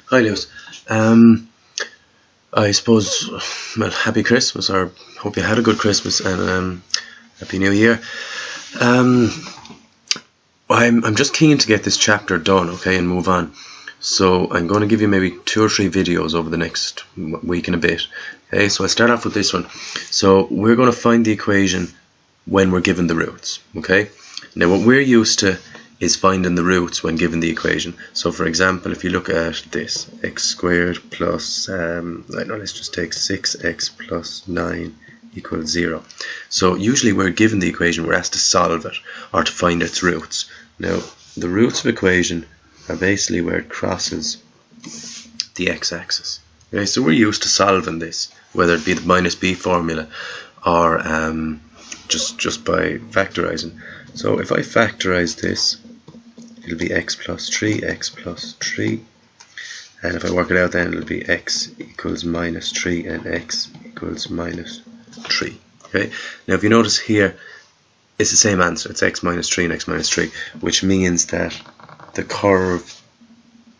Hi Lewis. I suppose, well, happy Christmas, or hope you had a good Christmas, and happy New Year. I'm just keen to get this chapter done, okay, and move on. So I'm going to give you maybe 2 or 3 videos over the next week and a bit. Okay, so I'll start off with this one. So we're going to find the equation when we're given the roots. Okay, now what we're used to is finding the roots when given the equation. So for example, if you look at this, x squared plus, let's just take 6x plus 9 equals 0. So usually we're given the equation, we're asked to solve it or to find its roots. Now the roots of equation are basically where it crosses the x-axis. Okay, so we're used to solving this, whether it be the minus b formula or just by factorizing. So if I factorize this, it'll be x plus 3, x plus 3, and if I work it out then it'll be x equals minus 3 and x equals minus 3. Okay, now if you notice here, it's the same answer, it's x minus 3 and x minus 3, which means that the curve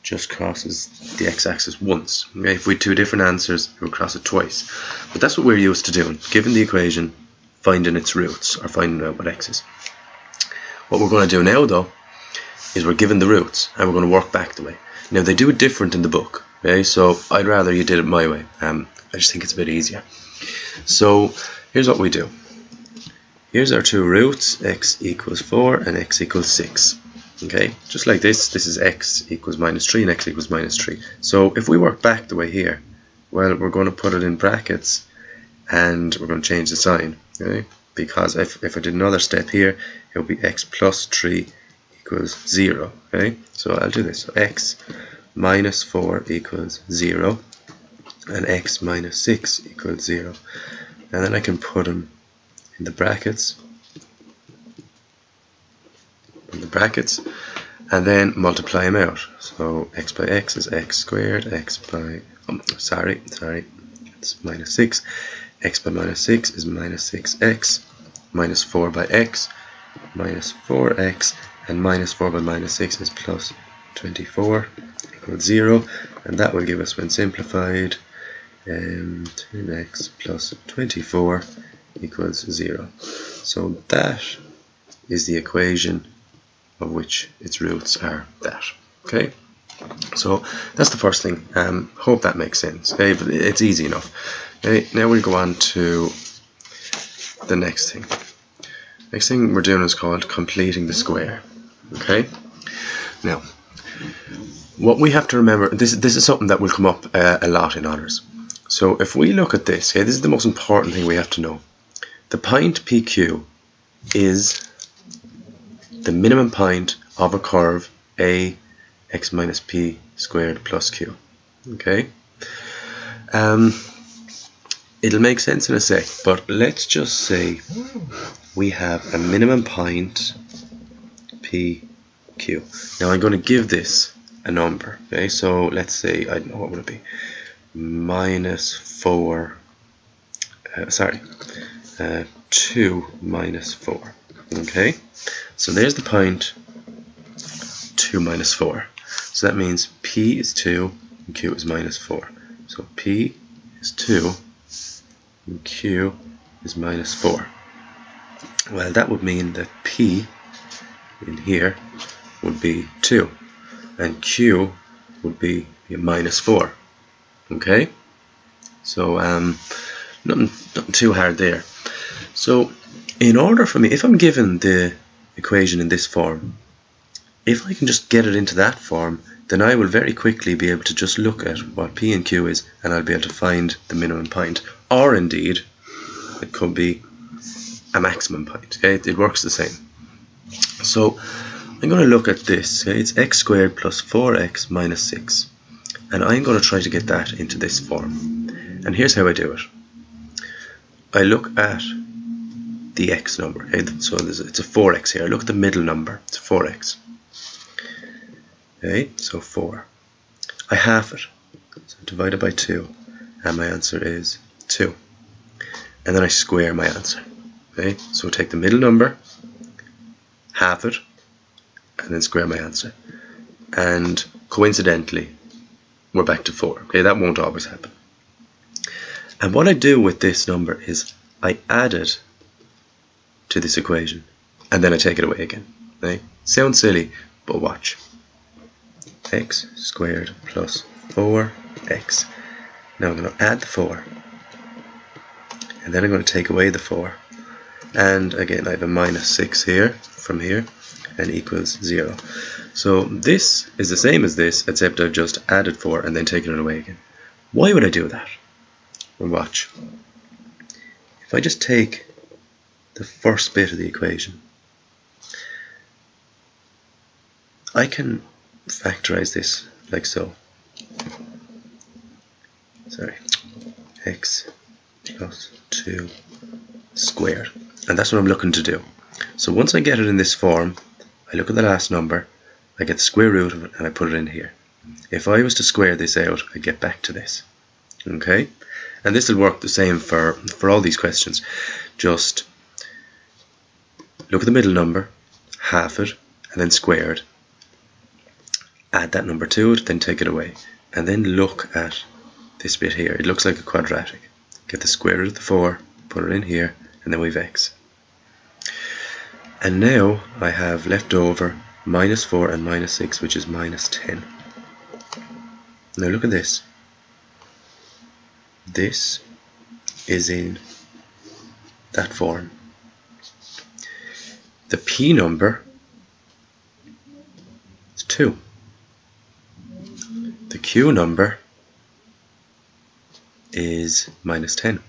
just crosses the x-axis once. Okay? If we had 2 different answers, it would cross it twice. But that's what we're used to doing, given the equation, finding its roots, or finding out what x is. What we're going to do now though, is we're given the roots, and we're going to work back the way. Now they do it different in the book, okay? So I'd rather you did it my way. I just think it's a bit easier. So here's what we do. Here's our 2 roots, x equals 4 and x equals 6. Okay, just like this, this is x equals minus 3 and x equals minus 3. So if we work back the way here, well, we're going to put it in brackets and we're going to change the sign, okay? Because if I did another step here, it would be x plus 3 equals 0. Okay, so I'll do this. So x minus 4 equals 0 and x minus 6 equals 0, and then I can put them in the brackets, and then multiply them out. So x by x is x squared, x by it's minus 6, x by minus 6 is minus 6x, minus 4 by x, minus 4x, and minus 4 by minus 6 is plus 24 equals 0, and that will give us, when simplified, 10x plus 24 equals 0. So that is the equation of which its roots are that. Okay, so that's the first thing. Hope that makes sense. Okay, but it's easy enough. Okay, now we'll go on to the next thing. Next thing we're doing is called completing the square. Okay, now what we have to remember, this is something that will come up a lot in honours. So if we look at this, okay, this is the most important thing we have to know. The point PQ is the minimum point of a curve a x minus p squared plus q. Okay, it'll make sense in a sec, but let's just say we have a minimum point PQ. Now I'm going to give this a number. Okay, so let's say, I don't know, what would it be? Minus 4, 2 minus 4. Okay, so there's the point 2 minus 4. So that means P is 2 and Q is minus 4. So P is 2 and Q is minus 4. Well, that would mean that P in here would be 2 and Q would be minus 4. Okay, so nothing too hard there. So in order for me, if I'm given the equation in this form, if I can just get it into that form, then I will very quickly be able to just look at what P and Q is, and I'll be able to find the minimum point, or indeed it could be a maximum point. Okay, it works the same. So I'm going to look at this. Okay? It's x squared plus 4x minus 6, and I'm going to try to get that into this form. And here's how I do it. I look at the x number. Okay? So it's a 4x here. I look at the middle number. It's 4x. Okay, so 4. I half it, so divided by 2, and my answer is 2. And then I square my answer. Okay, so take the middle number, half it, and then square my answer. And coincidentally we're back to 4. Okay, that won't always happen. And what I do with this number is I add it to this equation and then I take it away again. Okay? Sounds silly, but watch. X squared plus 4x. Now I'm going to add the 4 and then I'm going to take away the 4, and again I have a minus 6 here from here and equals 0. So this is the same as this, except I've just added 4 and then taken it away again. Why would I do that? Well, watch. If I just take the first bit of the equation, I can factorize this like so. Sorry, x plus 2 squared, and that's what I'm looking to do. So once I get it in this form, I look at the last number, I get the square root of it, and I put it in here. If I was to square this out, I get back to this. Okay, and this will work the same for all these questions. Just look at the middle number, half it, and then square it. Add that number to it, then take it away, and then look at this bit here. It looks like a quadratic. Get the square root of the 4, put it in here, and then we've x. And now I have left over minus 4 and minus 6, which is minus 10. Now look at this. This is in that form. The p number is 2. The q number is minus 10.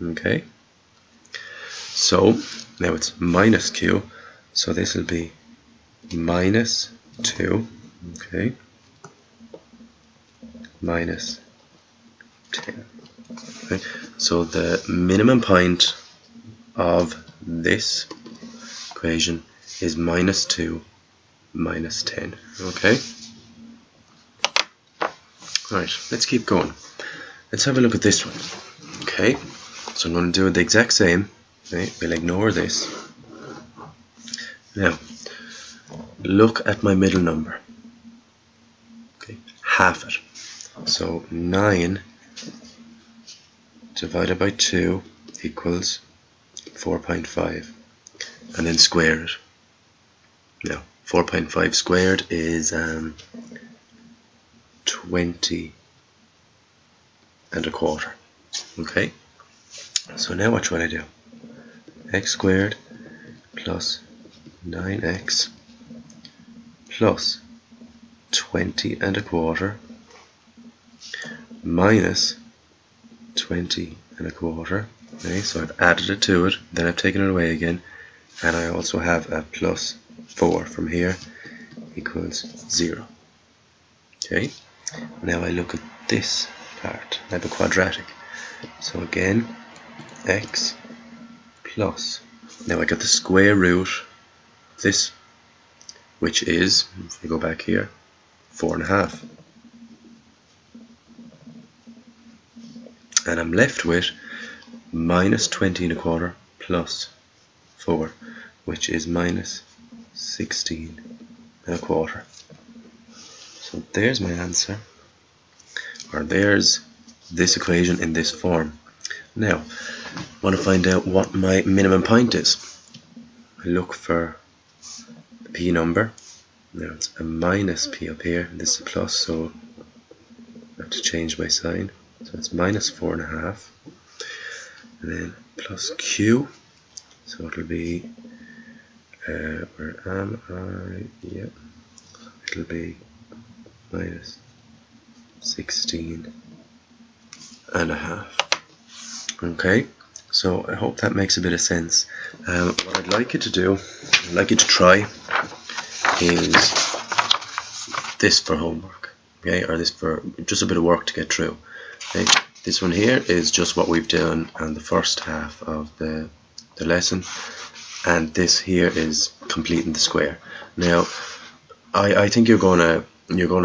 Okay, so now it's minus q, so this will be minus 2, okay, minus 10. Okay. So the minimum point of this equation is minus 2 minus 10. Okay, alright, let's keep going. Let's have a look at this one. Okay, so I'm going to do the exact same. Okay, we'll ignore this. Now, look at my middle number. Okay, half it. So 9 divided by 2 equals 4.5. And then square it. Now, 4.5 squared is 20 and a quarter. Okay, so now watch what I do. X squared plus 9x plus 20 and a quarter minus 20 and a quarter. Okay, so I've added it to it, then I've taken it away again, and I also have a plus 4 from here equals 0. Okay, now I look at this part. I have a quadratic. So again, x plus, now I got the square root of this, which is, if we go back here, 4.5. And I'm left with minus 20 and a quarter plus 4, which is minus 16 and a quarter. So there's my answer, or there's this equation in this form. Now, I want to find out what my minimum point is. I look for the p number. Now it's a minus p up here, and this is a plus, so I have to change my sign. So it's minus 4.5, and then plus q, so it'll be, where am I? Yep, it'll be minus 16 and a half. Okay, so I hope that makes a bit of sense. What I'd like you to do, I'd like you to try is this for homework, okay, or this for just a bit of work to get through. Okay, this one here is just what we've done on the first half of the lesson, and this here is completing the square. Now, I think you're gonna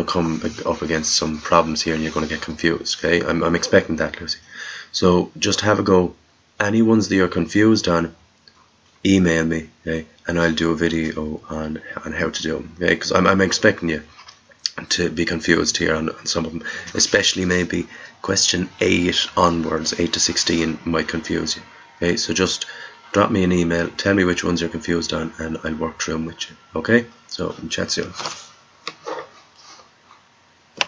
come up against some problems here, and you're gonna get confused. Okay, I'm expecting that, Lucy. So just have a go. Any ones that you're confused on, email me, okay, and I'll do a video on how to do them. Okay, because I'm expecting you to be confused here on some of them, especially maybe question 8 onwards, 8 to 16 might confuse you. Okay, so just drop me an email, tell me which ones you're confused on, and I'll work through them with you. Okay, so chat soon.